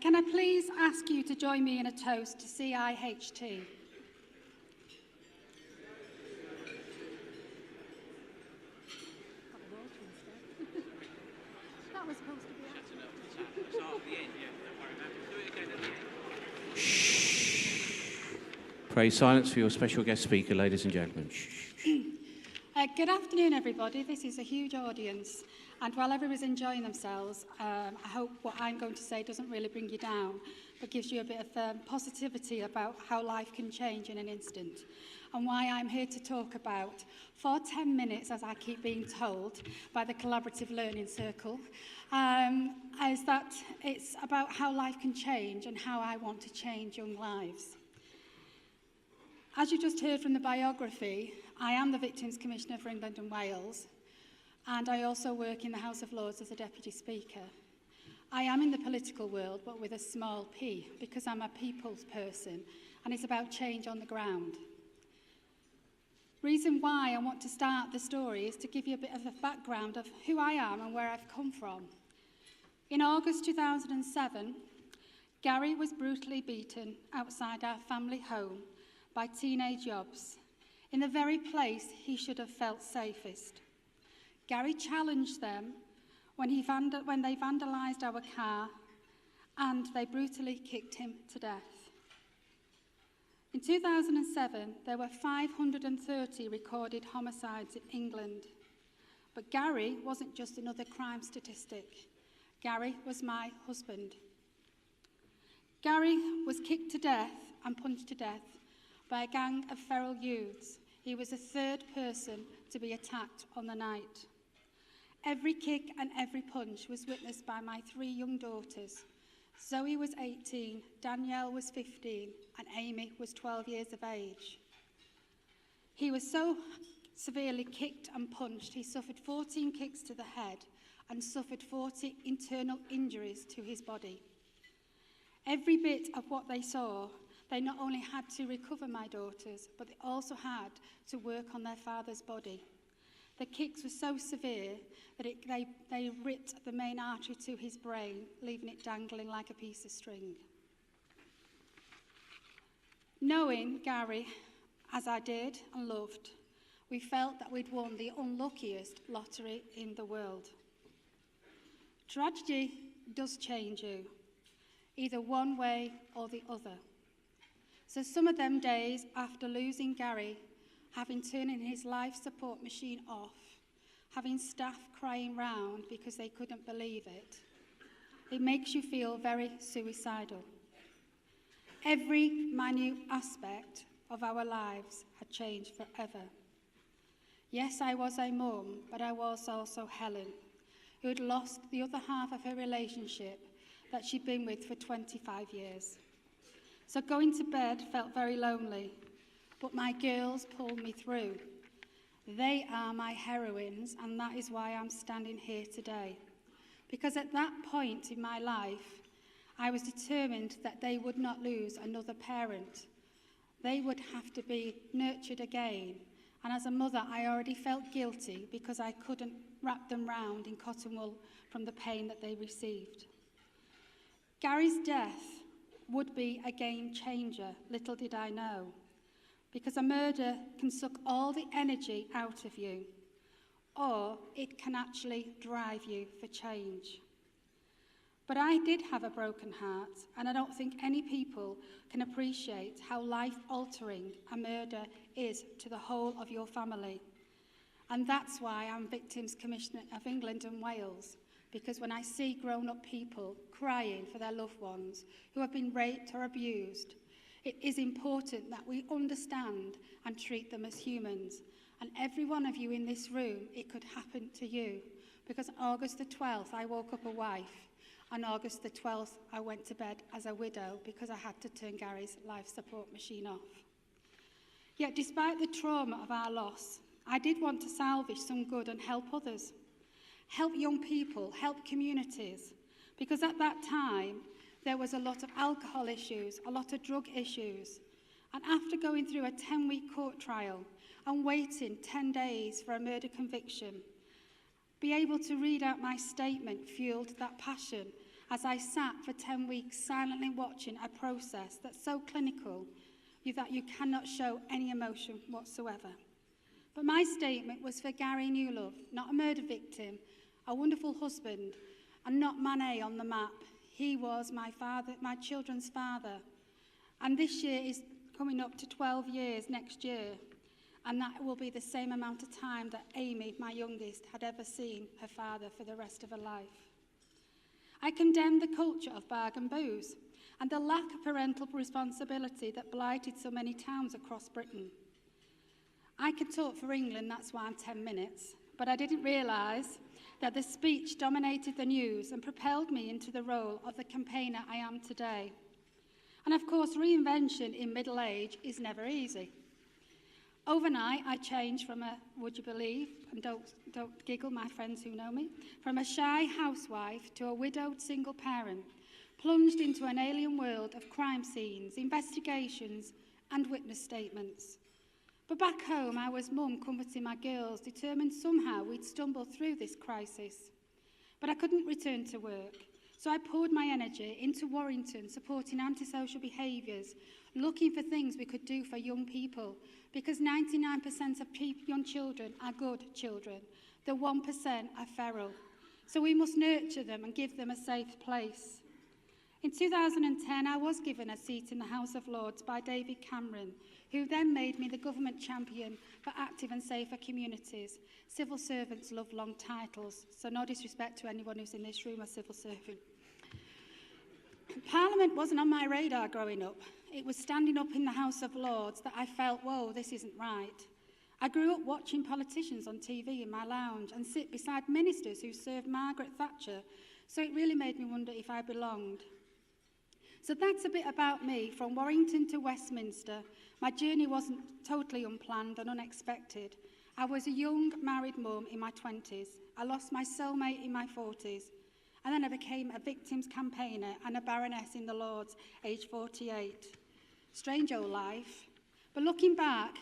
Can I please ask you to join me in a toast to CIHT? That was supposed to be Pray silence for your special guest speaker, ladies and gentlemen. Good afternoon, everybody. This is a huge audience, and while everyone's enjoying themselves, I hope what I'm going to say doesn't really bring you down, but gives you a bit of positivity about how life can change in an instant, and why I'm here to talk about, for 10 minutes, as I keep being told by the Collaborative Learning Circle, is that it's about how life can change and how I want to change young lives. As you just heard from the biography, I am the Victims Commissioner for England and Wales, and I also work in the House of Lords as a Deputy Speaker. I am in the political world, but with a small p, because I'm a people's person, and it's about change on the ground. Reason why I want to start the story is to give you a bit of a background of who I am and where I've come from. In August 2007, Gary was brutally beaten outside our family home by teenage yobs, in the very place he should have felt safest. Gary challenged them when they vandalised our car, and they brutally kicked him to death. In 2007, there were 530 recorded homicides in England. But Gary wasn't just another crime statistic. Gary was my husband. Gary was kicked to death and punched to death by a gang of feral youths. He was the third person to be attacked on the night. Every kick and every punch was witnessed by my 3 young daughters. Zoe was 18, Danielle was 15, and Amy was 12 years of age. He was so severely kicked and punched, he suffered 14 kicks to the head and suffered 40 internal injuries to his body. Every bit of what they saw, they not only had to recover my daughters, but they also had to work on their father's body. The kicks were so severe that they ripped the main artery to his brain, leaving it dangling like a piece of string. Knowing Gary, as I did and loved, we felt that we'd won the unluckiest lottery in the world. Tragedy does change you, either one way or the other. So some of them days after losing Gary, having turning his life support machine off, having staff crying round because they couldn't believe it, it makes you feel very suicidal. Every minute aspect of our lives had changed forever. Yes, I was a mum, but I was also Helen, who had lost the other half of her relationship that she'd been with for 25 years. So going to bed felt very lonely, but my girls pulled me through. They are my heroines, and that is why I'm standing here today. Because at that point in my life, I was determined that they would not lose another parent. They would have to be nurtured again. And as a mother, I already felt guilty because I couldn't wrap them round in cotton wool from the pain that they received. Gary's death would be a game changer, little did I know, because a murder can suck all the energy out of you, or it can actually drive you for change. But I did have a broken heart, and I don't think any people can appreciate how life-altering a murder is to the whole of your family. And that's why I'm Victims Commissioner of England and Wales, because when I see grown-up people crying for their loved ones who have been raped or abused, it is important that we understand and treat them as humans. And every one of you in this room, it could happen to you. Because on August the 12th, I woke up a wife. On August the 12th, I went to bed as a widow because I had to turn Gary's life support machine off. Yet despite the trauma of our loss, I did want to salvage some good and help others. Help young people, help communities, because at that time, there was a lot of alcohol issues, a lot of drug issues. And after going through a 10-week court trial and waiting 10 days for a murder conviction, be able to read out my statement fueled that passion as I sat for 10 weeks silently watching a process that's so clinical that you cannot show any emotion whatsoever. But my statement was for Gary Newlove, not a murder victim, a wonderful husband, and not Man A on the map. He was my father, my children's father. And this year is coming up to 12 years next year. And that will be the same amount of time that Amy, my youngest, had ever seen her father for the rest of her life. I condemn the culture of bargain booze and the lack of parental responsibility that blighted so many towns across Britain. I can talk for England, that's why I'm 10 minutes, but I didn't realise that the speech dominated the news and propelled me into the role of the campaigner I am today. And of course, reinvention in middle age is never easy. Overnight, I changed from a, would you believe, and don't giggle, my friends who know me, from a shy housewife to a widowed single parent, plunged into an alien world of crime scenes, investigations, and witness statements. But back home, I was mum comforting my girls, determined somehow we'd stumble through this crisis. But I couldn't return to work, so I poured my energy into Warrington, supporting antisocial behaviours, looking for things we could do for young people, because 99% of young children are good children. The 1% are feral. So we must nurture them and give them a safe place. In 2010, I was given a seat in the House of Lords by David Cameron, who then made me the government champion for active and safer communities. Civil servants love long titles, so no disrespect to anyone who's in this room a civil servant. Parliament wasn't on my radar growing up. It was standing up in the House of Lords that I felt, whoa, this isn't right. I grew up watching politicians on TV in my lounge and sit beside ministers who served Margaret Thatcher, so it really made me wonder if I belonged. So that's a bit about me. From Warrington to Westminster, my journey wasn't totally unplanned and unexpected. I was a young married mum in my 20s. I lost my soulmate in my 40s. And then I became a victims campaigner and a Baroness in the Lords, aged 48. Strange old life. But looking back,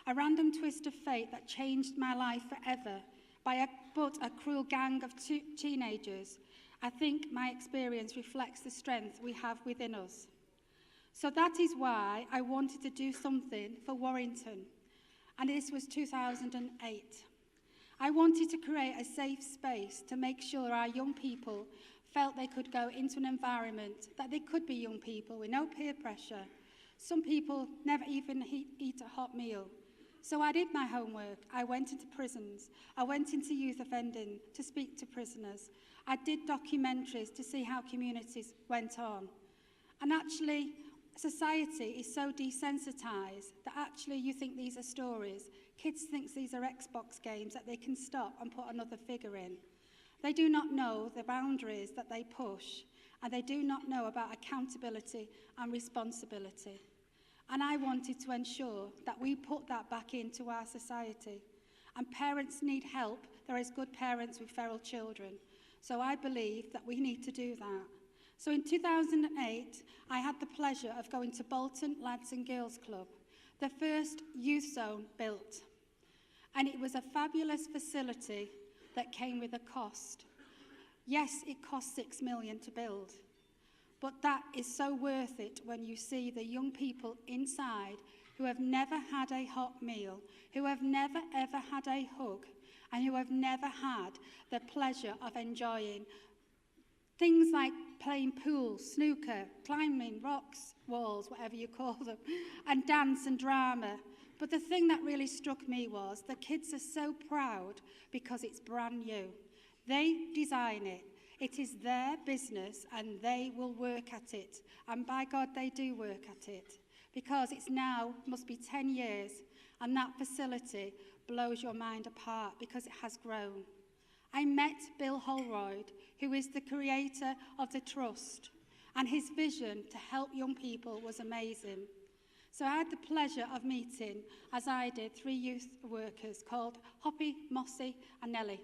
a random twist of fate that changed my life forever by a cruel gang of teenagers. I think my experience reflects the strength we have within us. So that is why I wanted to do something for Warrington. And this was 2008. I wanted to create a safe space to make sure our young people felt they could go into an environment that they could be young people with no peer pressure. Some people never even eat a hot meal. So I did my homework. I went into prisons. I went into youth offending to speak to prisoners. I did documentaries to see how communities went on. And actually, society is so desensitized that actually you think these are stories. Kids think these are Xbox games that they can stop and put another figure in. They do not know the boundaries that they push, and they do not know about accountability and responsibility. And I wanted to ensure that we put that back into our society. And parents need help. There is good parents with feral children. So I believe that we need to do that. So in 2008, I had the pleasure of going to Bolton Lads and Girls Club, the first youth zone built. And it was a fabulous facility that came with a cost. Yes, it cost $6 million to build, but that is so worth it when you see the young people inside who have never had a hot meal, who have never ever had a hug, and who have never had the pleasure of enjoying things like playing pool, snooker, climbing rocks, walls, whatever you call them, and dance and drama. But the thing that really struck me was the kids are so proud because it's brand new. They design it. It is their business and they will work at it. And by God, they do work at it. Because it's now, must be 10 years, and that facility blows your mind apart because it has grown. I met Bill Holroyd, who is the creator of the Trust, and his vision to help young people was amazing. So I had the pleasure of meeting, as I did, 3 youth workers called Hoppy, Mossy and Nellie.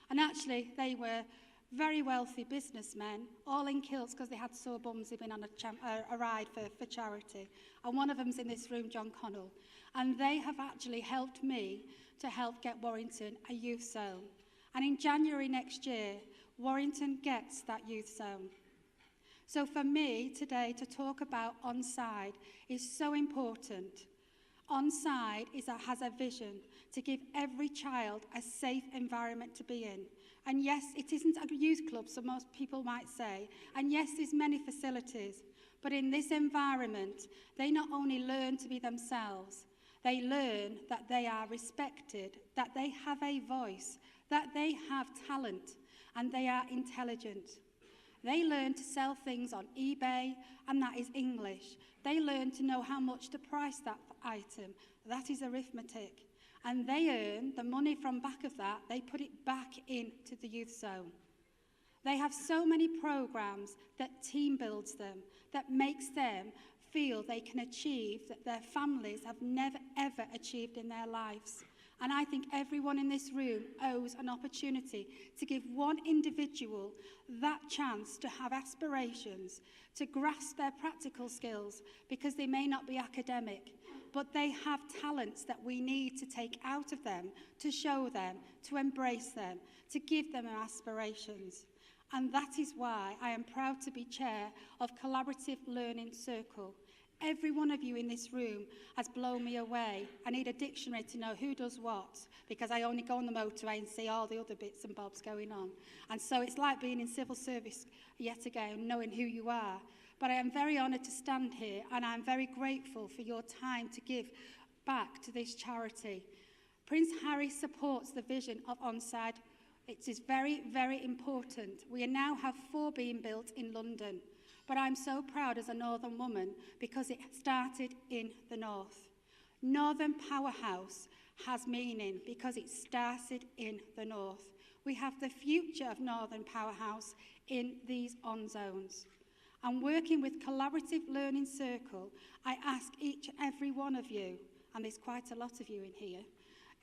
And actually, they were very wealthy businessmen, all in kilts because they had sore bums. They'd been on a ride for charity. And one of them's in this room, John Connell. And they have actually helped me to help get Warrington a youth zone. And in January next year, Warrington gets that youth zone. So for me today to talk about Onside is so important. Onside has a vision to give every child a safe environment to be in. And yes, it isn't a youth club, so most people might say. And yes, there's many facilities. But in this environment, they not only learn to be themselves, they learn that they are respected, that they have a voice, that they have talent, and they are intelligent. They learn to sell things on eBay, and that is English. They learn to know how much to price that item. That is arithmetic. And they earn the money from back of that, they put it back into the youth zone. They have so many programs that team builds them, that makes them feel they can achieve that their families have never ever achieved in their lives. And I think everyone in this room owes an opportunity to give one individual that chance to have aspirations, to grasp their practical skills, because they may not be academic, but they have talents that we need to take out of them, to show them, to embrace them, to give them aspirations. And that is why I am proud to be chair of Collaborative Learning Circle. Every one of you in this room has blown me away. I need a dictionary to know who does what, because I only go on the motorway and see all the other bits and bobs going on. And so it's like being in civil service yet again, knowing who you are. But I am very honoured to stand here, and I'm very grateful for your time to give back to this charity. Prince Harry supports the vision of Onside. It is very, very important. We now have 4 being built in London. But I'm so proud as a northern woman because it started in the north. Northern Powerhouse has meaning because it started in the north. We have the future of Northern Powerhouse in these on-zones. And working with Collaborative Learning Circle, I ask each and every one of you, and there's quite a lot of you in here,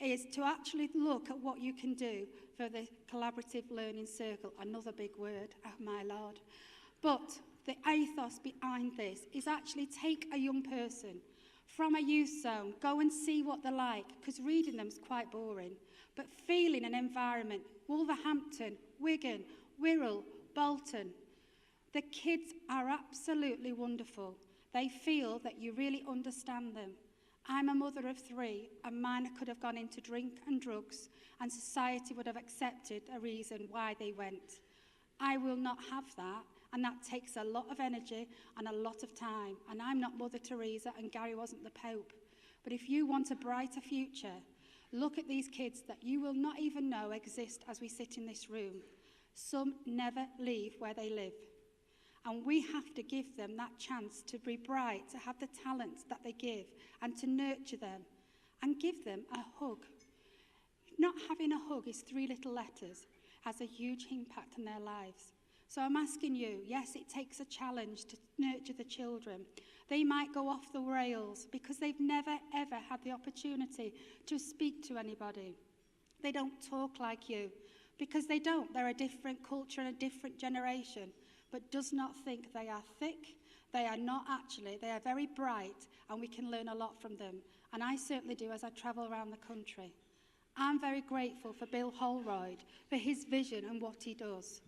is to actually look at what you can do for the Collaborative Learning Circle. Another big word, oh my Lord. But the ethos behind this is actually take a young person from a youth zone, go and see what they're like, because reading them is quite boring, but feeling an environment, Wolverhampton, Wigan, Wirral, Bolton, the kids are absolutely wonderful. They feel that you really understand them. I'm a mother of 3, and mine could have gone into drink and drugs, and society would have accepted a reason why they went. I will not have that. And that takes a lot of energy and a lot of time. And I'm not Mother Teresa, and Gary wasn't the Pope. But if you want a brighter future, look at these kids that you will not even know exist as we sit in this room. Some never leave where they live. And we have to give them that chance to be bright, to have the talents that they give, and to nurture them, and give them a hug. Not having a hug is 3 little letters, has a huge impact on their lives. So I'm asking you, yes, it takes a challenge to nurture the children. They might go off the rails because they've never, ever had the opportunity to speak to anybody. They don't talk like you because they don't. They're a different culture and a different generation, but does not think they are thick. They are not actually. They are very bright, and we can learn a lot from them. And I certainly do as I travel around the country. I'm very grateful for Bill Holroyd, for his vision and what he does.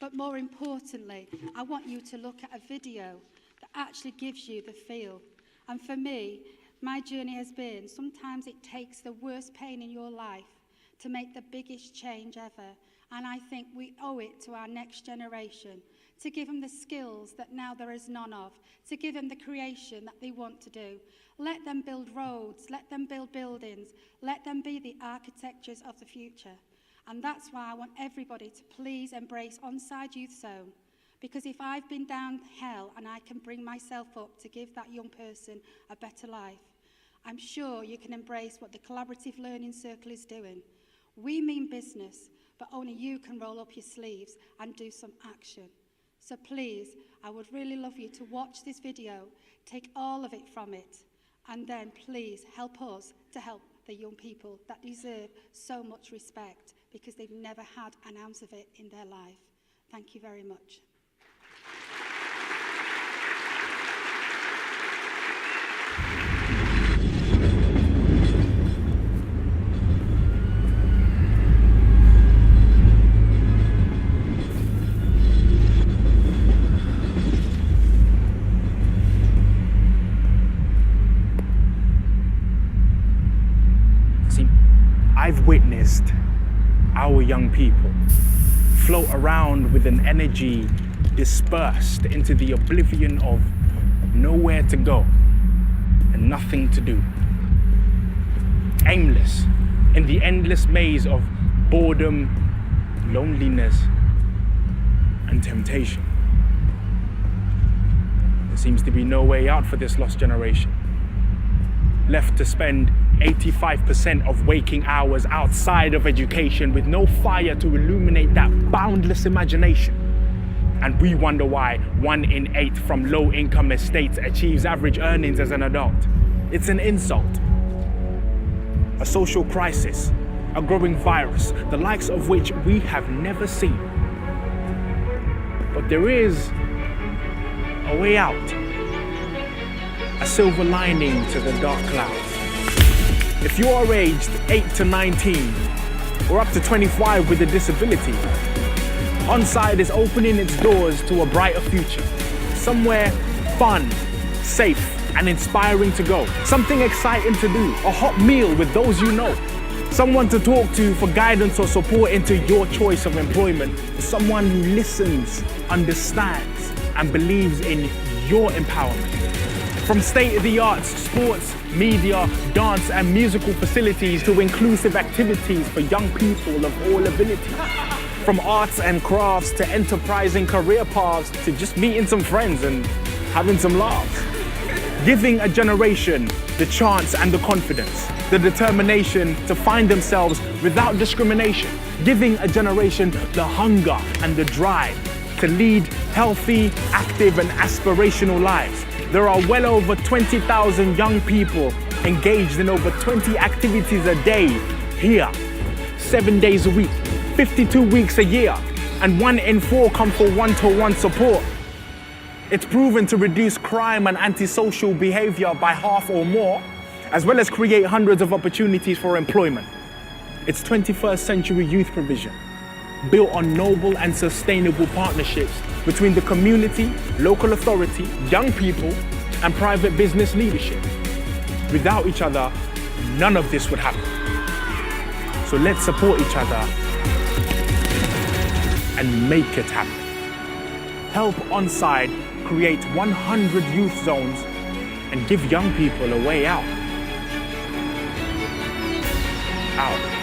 But more importantly, I want you to look at a video that actually gives you the feel. And for me, my journey has been, sometimes it takes the worst pain in your life to make the biggest change ever. And I think we owe it to our next generation, to give them the skills that now there is none of, to give them the creation that they want to do. Let them build roads, let them build buildings, let them be the architectures of the future. And that's why I want everybody to please embrace Onside Youth Zone. Because if I've been down hell and I can bring myself up to give that young person a better life, I'm sure you can embrace what the Collaborative Learning Circle is doing. We mean business, but only you can roll up your sleeves and do some action. So please, I would really love you to watch this video, take all of it from it, and then please help us to help the young people that deserve so much respect, because they've never had an ounce of it in their life. Thank you very much. I've witnessed our young people float around with an energy dispersed into the oblivion of nowhere to go and nothing to do. Aimless in the endless maze of boredom, loneliness, and temptation. There seems to be no way out for this lost generation, left to spend 85% of waking hours outside of education with no fire to illuminate that boundless imagination. And we wonder why 1 in 8 from low-income estates achieves average earnings as an adult. It's an insult, a social crisis, a growing virus, the likes of which we have never seen. But there is a way out, a silver lining to the dark clouds. If you are aged 8 to 19 or up to 25 with a disability, Onside is opening its doors to a brighter future. Somewhere fun, safe, and inspiring to go. Something exciting to do, a hot meal with those you know. Someone to talk to for guidance or support into your choice of employment. Someone who listens, understands, and believes in your empowerment. From state-of-the-art sports, media, dance, and musical facilities to inclusive activities for young people of all abilities. From arts and crafts to enterprising career paths to just meeting some friends and having some laughs. Giving a generation the chance and the confidence, the determination to find themselves without discrimination. Giving a generation the hunger and the drive to lead healthy, active, and aspirational lives. There are well over 20,000 young people engaged in over 20 activities a day here, 7 days a week, 52 weeks a year, and 1 in 4 come for one-to-one support. It's proven to reduce crime and antisocial behavior by half or more, as well as create hundreds of opportunities for employment. It's 21st century youth provision, built on noble and sustainable partnerships between the community, local authority, young people, and private business leadership. Without each other, none of this would happen. So let's support each other and make it happen. Help Onside create 100 youth zones and give young people a way out. Out.